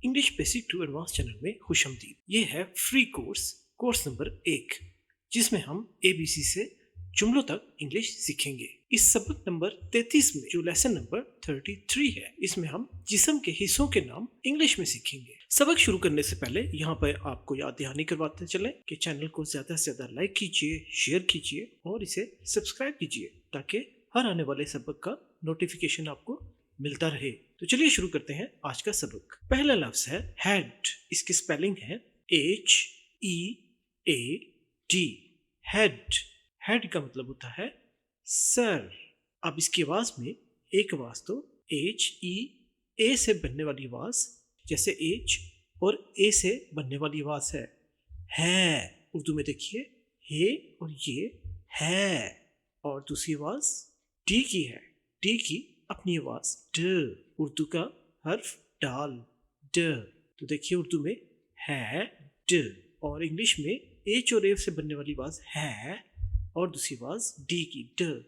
English basic to advance channel में खुशामदीद। ये है फ्री कोर्स नंबर 1, जिसमें हम ABC से जुमलों तक इंग्लिश सीखेंगे। इस सबक नंबर 33 में जो लेसन नंबर 33 है, इसमें हम जिस्म के हिस्सों के नाम इंग्लिश में सीखेंगे। सबक शुरू करने से पहले यहाँ पर आपको याद दहानी करवाते चलें कि चैनल को ज्यादा से ज्यादा लाइक कीजिए, शेयर कीजिए और इसे सब्सक्राइब कीजिए, ताकि हर आने वाले सबक का नोटिफिकेशन आपको मिलता रहे। तो चलिए शुरू करते हैं आज का सबक। पहला लफ्ज है हेड। इसकी स्पेलिंग है HEAD। हेड। हेड का मतलब होता है सर। अब इसकी आवाज में एक आवाज तो HE से बनने वाली आवाज, जैसे H और A से बनने वाली आवाज है। उर्दू में देखिए, हे और ये है। और दूसरी आवाज डी की है। डी की अपनी आवाज ड। उर्दू का हर्फ डाल, ड। तो देखिए उर्दू में है ड, और इंग्लिश में H और A से बनने वाली आवाज है और दूसरी आवाज डी की, ड।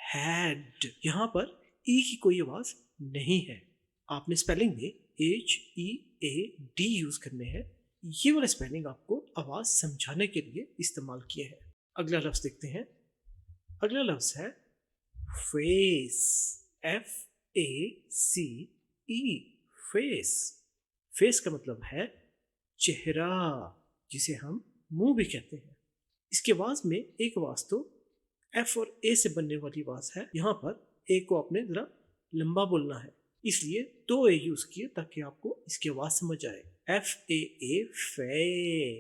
हैड। यहाँ पर ई की कोई आवाज नहीं है। आपने स्पेलिंग में HEAD यूज करने हैं। ये वाला स्पेलिंग आपको आवाज समझाने के लिए इस्तेमाल किए हैं। अगला लफ्ज देखते हैं। अगला लफ्ज है फेस। FACE। फेस। फेस का मतलब है चेहरा, जिसे हम मुंह भी कहते हैं। इसकी आवाज में एक आवाज तो F और A से बनने वाली आवाज है। यहाँ पर A को आपने जरा लंबा बोलना है, इसलिए 2 A यूज किए ताकि आपको इसकी आवाज समझ आए। FAA, फे।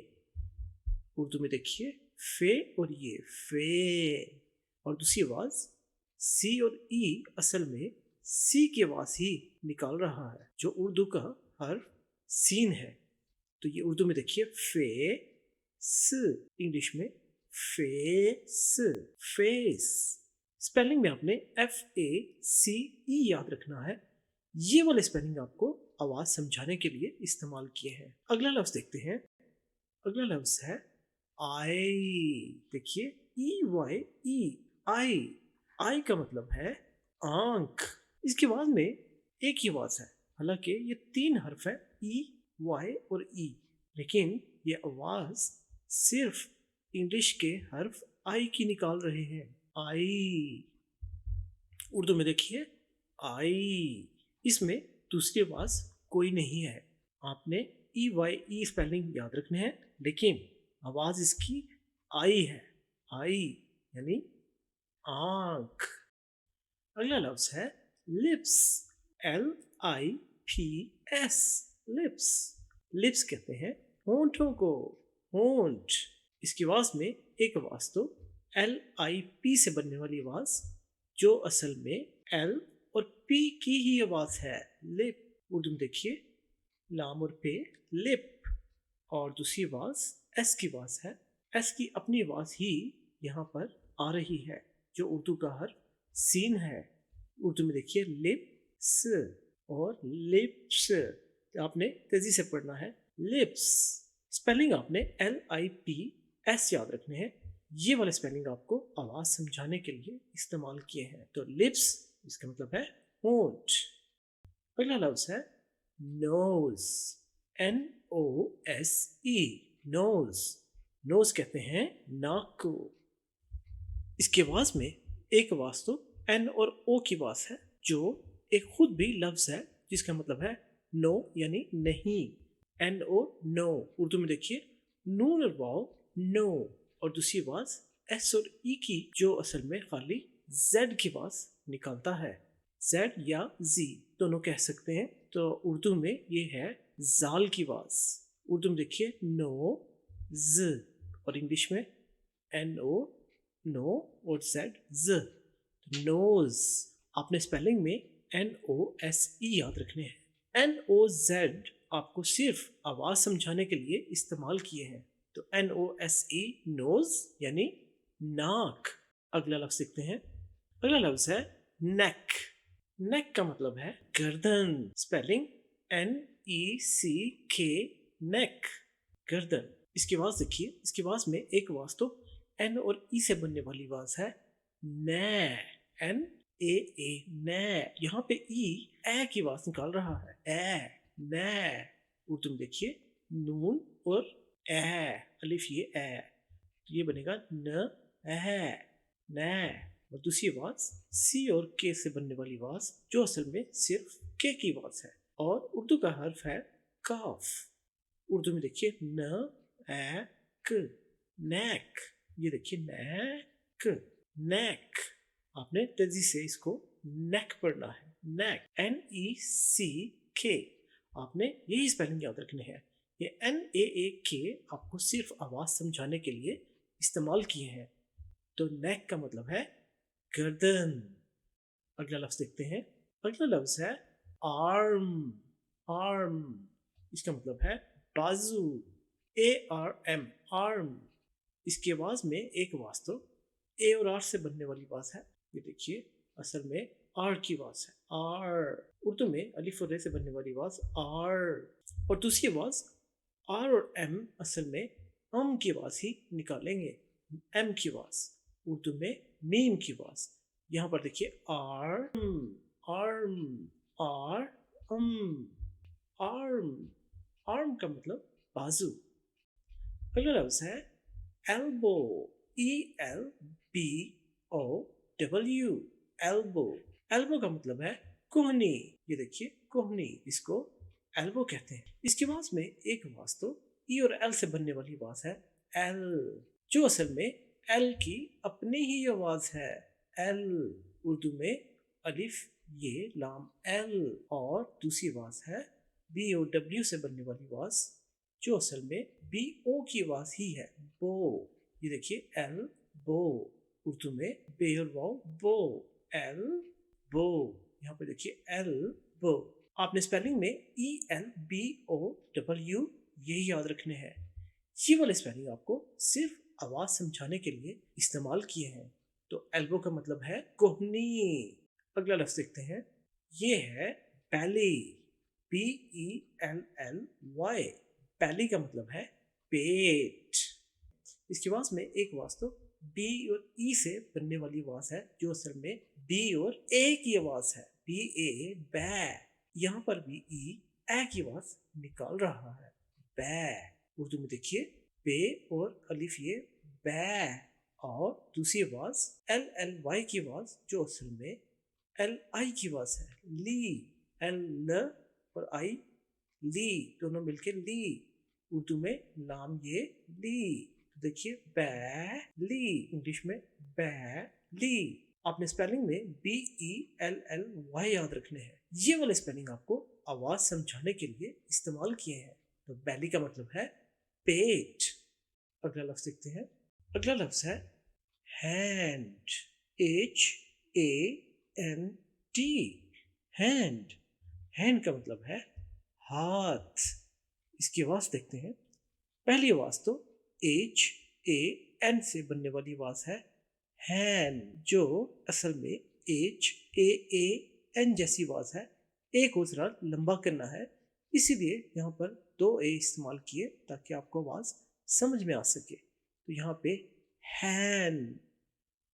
उर्दू में देखिए फे और ये फे। और दूसरी आवाज C और E असल में C की आवाज ही निकाल रहा है, जो उर्दू का हर्फ सीन है। तो ये उर्दू में देखिए फे स, इंग्लिश में फेस, फेस। स्पेलिंग में आपने FACE याद रखना है। ये वाले स्पेलिंग आपको आवाज समझाने के लिए इस्तेमाल किए हैं। अगला लफ्ज देखते हैं। अगला लफ्ज है आई। देखिए EYE, आई। आई का मतलब है आंख। इसकी आवाज में एक ही आवाज है, हालांकि ये 3 हर्फ है EY और E, लेकिन ये आवाज सिर्फ इंग्लिश के हर्फ आई की निकाल रहे हैं। आई। उर्दू में देखिए आई। इसमें दूसरी आवाज कोई नहीं है। आपने EYE स्पेलिंग याद रखने हैं, लेकिन आवाज इसकी आई है। आई यानी आंख। अगला लफ्ज है लिप्स। LIPS, lips. लिप्स कहते हैं होंठों को, होंठ। इसकी आवाज में एक आवाज तो LIP से बनने वाली आवाज, जो असल में L और P की ही आवाज है, लिप। उर्दू में देखिए लाम और पे, लिप। और दूसरी आवाज S की आवाज है। S की अपनी आवाज ही यहाँ पर आ रही है, जो उर्दू का हर सीन है। उर्दू में देखिए लिप्स और लिप्स। आपने तेजी से पढ़ना है, लिप्स। स्पेलिंग आपने LIPS याद रखने हैं। ये वाले स्पेलिंग आपको आवाज समझाने के लिए इस्तेमाल किए हैं। तो लिप्स, इसका मतलब है होंठ। अगला लफ्ज है नोज। NOSE, knows. नोज कहते हैं नाक को। इसकी आवाज में एक आवाज तो N और O की आवाज है, जो एक खुद भी लफ्ज है, जिसका मतलब है नो यानी नहीं। NO, no. उर्दू में देखिए नून और वाव, नो। और दूसरी आवाज S और E की, जो असल में खाली Z की आवाज निकालता है। Z या Z दोनों कह सकते हैं। तो उर्दू में ये है जाल की आवाज। उर्दू में देखिए नो, ज। और इंग्लिश में NO, नो, और Z, ज। नोज। आपने स्पेलिंग में NOSE याद रखने हैं। NOZ आपको सिर्फ आवाज समझाने के लिए इस्तेमाल किए हैं। तो NOSE, नोज यानी नाक। अगला लफ्ज देखते हैं। अगला लफ्ज है नेक। नेक का मतलब है गर्दन। स्पेलिंग NECK, नेक, गर्दन। इसकी आवाज देखिए। इसकी आवाज में एक आवाज तो N और E से बनने वाली आवाज है नै, NAA, नै। यहाँ पे E ए की आवाज निकाल रहा है, ए, नै। उर्दू में देखिए नून और ए, अलिफ ये ए, तो ये बनेगा न ए, न। और दूसरी आवाज सी और के से बनने वाली आवाज जो असल में सिर्फ के की आवाज है, और उर्दू का हर्फ है काफ। उर्दू में देखिए न ए क, नेक। ये देखिए नेक, नेक। आपने तेजी से इसको नेक पढ़ना है, नेक, NECK। आपने यही स्पेलिंग याद रखने हैं। ये NAAK आपको सिर्फ आवाज समझाने के लिए इस्तेमाल किए हैं। तो नेक का मतलब है गर्दन। अगला लफ्ज देखते हैं। अगला लफ्ज है आर्म, आर्म। इसका मतलब है बाजू, ARM, आर्म। इसकी आवाज में एक आवाज तो ए और आर से बनने वाली आवाज है। ये देखिए असल में आर की आवाज है, आर। उर्दू में अलिफ और रे से बनने वाली आवाज आर। और दूसरी आवाज आर और एम असल में की आवाज ही निकालेंगे, एम की आवाज। उर्दू में मीम की आवाज। यहाँ पर देखिए arm, arm, R arm. Arm का मतलब बाजू। अगला लफ्ज है एल्बो, ELBOW, एल्बो। एल्बो का मतलब है कोहनी। ये देखिए कोहनी, इसको एल्बो कहते हैं। इसकी आवाज में एक आवाज तो ई और एल से बनने वाली आवाज है एल, जो असल में एल की अपनी ही आवाज है, एल। उर्दू में अलिफ ये लाम एल। और दूसरी आवाज है BOW से बनने वाली आवाज जो असल में BO की आवाज ही है, बो। ये देखिए एल बो। उर्दू में बे और वाओ बो, एल बो। यहाँ पे देखिए एल बो। आपने स्पेलिंग में ELBOW यही याद रखने हैं। ये वाले स्पेलिंग आपको सिर्फ आवाज समझाने के लिए इस्तेमाल किए हैं। तो एल्बो का मतलब है कोहनी। अगला लफ्ज देखते हैं। ये है बैली, BELLY। बैली का मतलब है पेट। इसकी आवाज में एक आवाज तो बी और ई से बनने वाली आवाज है जो असल में बी और ए की आवाज है, BA, बै। यहाँ पर भी ई ए की आवाज निकाल रहा है, बै। उर्दू में देखिए बे और अलिफ ये बै। और दूसरी आवाज LLY की आवाज जो असल में LI की आवाज है, ली। L और I, ली, दोनों मिलके ली। उर्दू में नाम ये ली। देखिए बैली, इंग्लिश में बैली। आपने स्पेलिंग में BELLY याद रखने हैं। ये वाले स्पेलिंग आपको आवाज समझाने के लिए इस्तेमाल किए हैं। तो बैली का मतलब है पेट। अगला लफ्ज देखते हैं। अगला लफ्ज है हैंड, HAND, हैंड। हैंड का मतलब है हाथ। इसकी आवाज देखते हैं। पहली आवाज तो HAN से बनने वाली आवाज है हैन, जो असल में HAAN जैसी आवाज है। एक को जरा लंबा करना है, इसीलिए यहाँ पर 2 ए इस्तेमाल किए ताकि आपको आवाज समझ में आ सके। तो यहाँ पे हैन।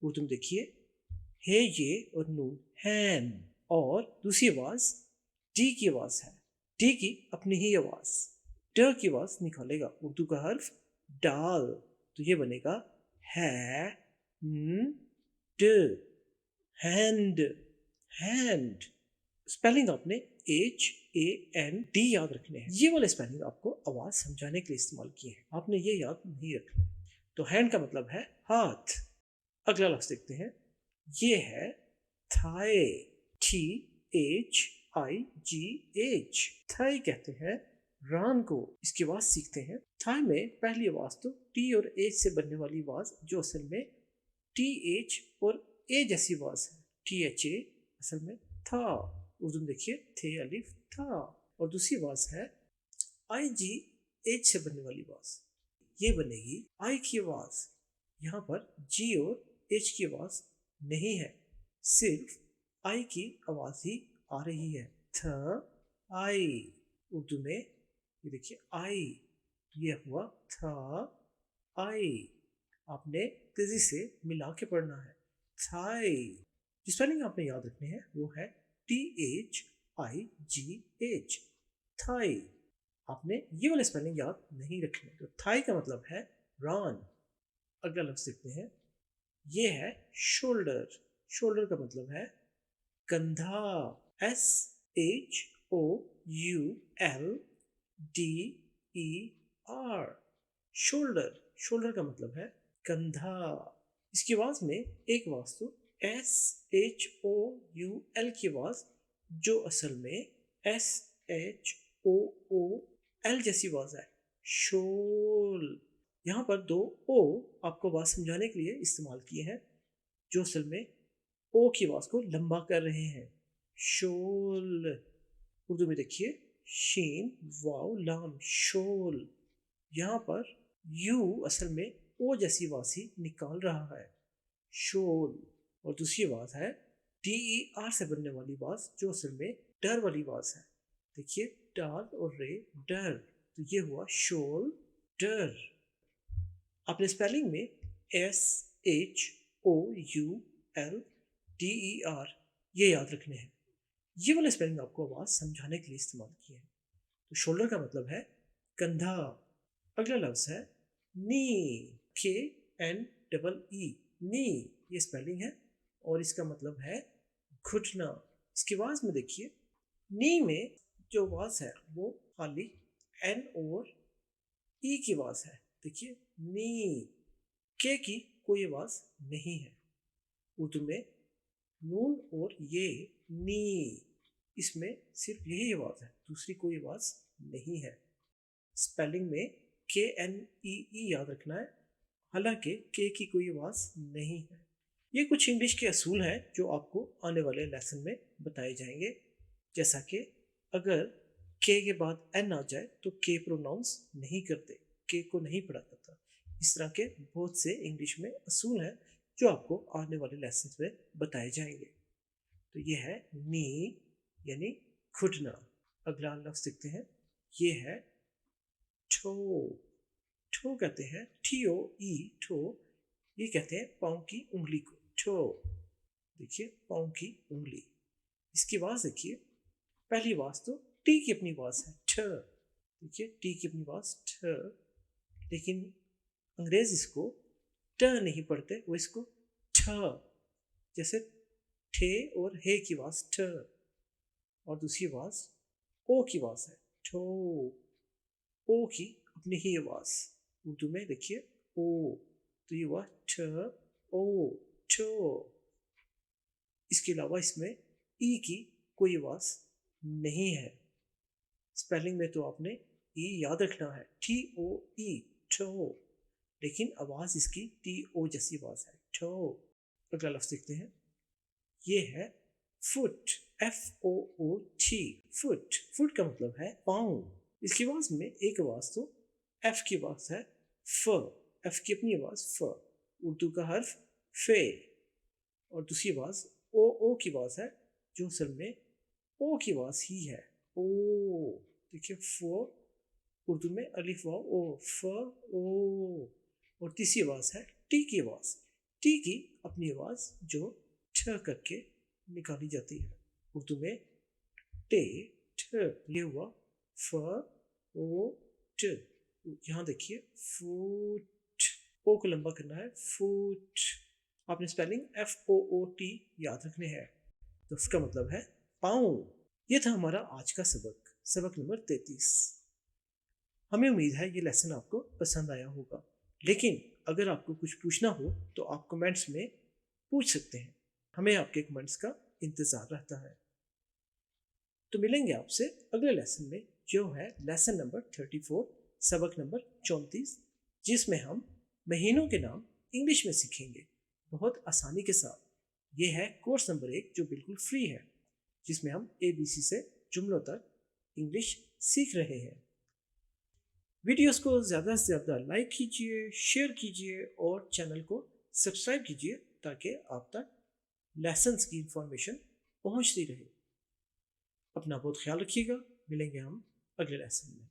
वो तुम देखिए हे ये और नून हैन। और दूसरी आवाज डी की आवाज है, डी की अपनी ही आवाज, ड की आवाज निकालेगा उर्दू का हर्फ डाल। तो ये बनेगा है ड, हैंड, हैंड। स्पेलिंग आपने HAND याद रखने हैं। ये वाले स्पेलिंग आपको आवाज समझाने के लिए इस्तेमाल किए हैं, आपने ये याद नहीं रखने। तो हैंड का मतलब है हाथ। अगला लफ्ज देखते हैं। ये है थाई, THIGH। थाई कहते हैं रान को। इसकी आवाज सीखते हैं। थाई में पहली आवाज तो T और H से बनने वाली आवाज जो असल में TH और A जैसी आवाज है, THA असल में था। उर्दू में देखिए थे अलिफ था। और दूसरी आवाज है IGH से बनने वाली आवाज, ये बनेगी आई की आवाज। यहाँ पर G और H की आवाज नहीं है, सिर्फ आई की आवाज ही आ रही है, थ आई। उर्दू में ये देखिए आई, ये हुआ था आई। आपने तेजी से मिला के पढ़ना है, थाई। जिस स्पेलिंग आपने याद रखने हैं वो है THIGH, थाई। آپ نے یہ والے اسپیلنگ یاد نہیں رکھنے. تو تھائی کا مطلب ہے ران. اگلا لفظ دیکھتے ہیں, یہ ہے شولڈر. شولڈر کا مطلب ہے کندھا. SHOULDER. شولڈر. شولڈر کا مطلب ہے کندھا. اس کی آواز میں ایک آواز تو SHOUL کی آواز جو اصل میں SHOOL جیسی آواز ہے, شول. یہاں پر دو او آپ کو بات سمجھانے کے لیے استعمال کیے ہیں جو اصل میں او کی آواز کو لمبا کر رہے ہیں. شول. اردو میں دیکھیے شین واو لام شول. یہاں پر یو اصل میں او جیسی آواز ہی نکال رہا ہے, شول. اور دوسری آواز ہے DER سے بننے والی آواز جو اصل میں ڈر والی آواز ہے. دیکھیے ڈال اور رے ڈر, تو یہ ہوا شول ڈر. آپ نے اسپیلنگ میں SHOULDER یہ یاد رکھنے ہیں. یہ والے اسپیلنگ آپ کو آواز سمجھانے کے لیے استعمال کیے ہیں. تو شولڈر کا مطلب ہے کندھا. اگلا لفظ ہے نی. KNEE نی. یہ اسپیلنگ ہے اور اس کا مطلب ہے گھٹنا. اس کی آواز میں دیکھیے نی میں جو آواز ہے وہ خالی N اور E کی آواز ہے. دیکھیے نی. کے کی کوئی آواز نہیں ہے. اردو میں نون اور یہ نی, اس میں صرف یہی آواز ہے, دوسری کوئی آواز نہیں ہے. اسپیلنگ میں KNEE یاد رکھنا ہے, حالانکہ کے کی کوئی آواز نہیں ہے. یہ کچھ انگلش کے اصول ہیں جو آپ کو آنے والے لیسن میں بتائے جائیں گے, جیسا کہ اگر کے کے بعد این آ جائے تو کے پروناؤنس نہیں کرتے, کے کو نہیں پڑھا جاتا. اس طرح کے بہت سے انگلش میں اصول ہیں جو آپ کو آنے والے لیسنز میں بتائے جائیں گے. تو یہ ہے نی یعنی گھٹنا. اگلا لفظ دیکھتے ہیں, یہ ہے ٹھو. ٹھو کہتے ہیں TOE ٹھو. یہ کہتے ہیں پاؤں کی انگلی کو ٹھو. دیکھیے پاؤں کی انگلی. اس کی آواز دیکھیے, پہلی آواز تو ٹی کی اپنی آواز ہے ٹھ. دیکھیے ٹی کی اپنی آواز ٹھ, لیکن انگریز اس کو ٹ نہیں پڑھتے, وہ اس کو ٹھ, جیسے ٹھے اور ہے کی آواز ٹھ. اور دوسری آواز او کی آواز ہے ٹھو. او کی اپنی ہی آواز اردو میں دیکھیے او, تو یہ ہوا ٹھ او ٹھو. اس کے علاوہ اس میں ای کی کوئی آواز نہیں ہے. اسپیلنگ میں تو آپ نے ای یاد رکھنا ہے TOE ٹھو, لیکن آواز اس کی TO جیسی آواز ہے ٹھو. اگلا لفظ دیکھتے ہیں, یہ ہے فٹ. FOOT fit. فٹ کا مطلب ہے پاؤں. اس کی آواز میں ایک آواز تو ایف کی آواز ہے ف, ایف کی اپنی آواز ف, اردو کا حرف فے. اور دوسری آواز او کی آواز ہے جو اصل میں او کی آواز ہی ہے او. دیکھیے فو, اردو میں الف واو او ف او. اور تیسری آواز ہے ٹی کی آواز. ٹی کی اپنی آواز جو ٹھ کر کے نکالی جاتی ہے, اردو میں ٹے ٹھ. یہ ہوا ف او ٹ. یہاں دیکھیے فوٹ, او کو لمبا کرنا ہے فوٹ. آپ نے اسپیلنگ FOOT یاد رکھنے ہیں. تو اس کا مطلب ہے پاؤں. یہ تھا ہمارا آج کا سبق, سبق نمبر 33. ہمیں امید ہے یہ لیسن آپ کو پسند آیا ہوگا, لیکن اگر آپ کو کچھ پوچھنا ہو تو آپ کمنٹس میں پوچھ سکتے ہیں. ہمیں آپ کے کمنٹس کا انتظار رہتا ہے. تو ملیں گے آپ سے اگلے لیسن میں جو ہے لیسن نمبر 34, سبق نمبر 34, جس میں ہم مہینوں کے نام انگلش میں سیکھیں گے بہت آسانی کے ساتھ. یہ ہے کورس نمبر 1 جو بالکل فری ہے, جس میں ہم ABC سے جملوں تک انگلش سیکھ رہے ہیں. ویڈیوز کو زیادہ سے زیادہ لائک کیجیے, شیئر کیجیے اور چینل کو سبسکرائب کیجیے تاکہ آپ تک لیسنز کی انفارمیشن پہنچتی رہے. اپنا بہت خیال رکھیے گا. ملیں گے ہم اگلے لیسن میں.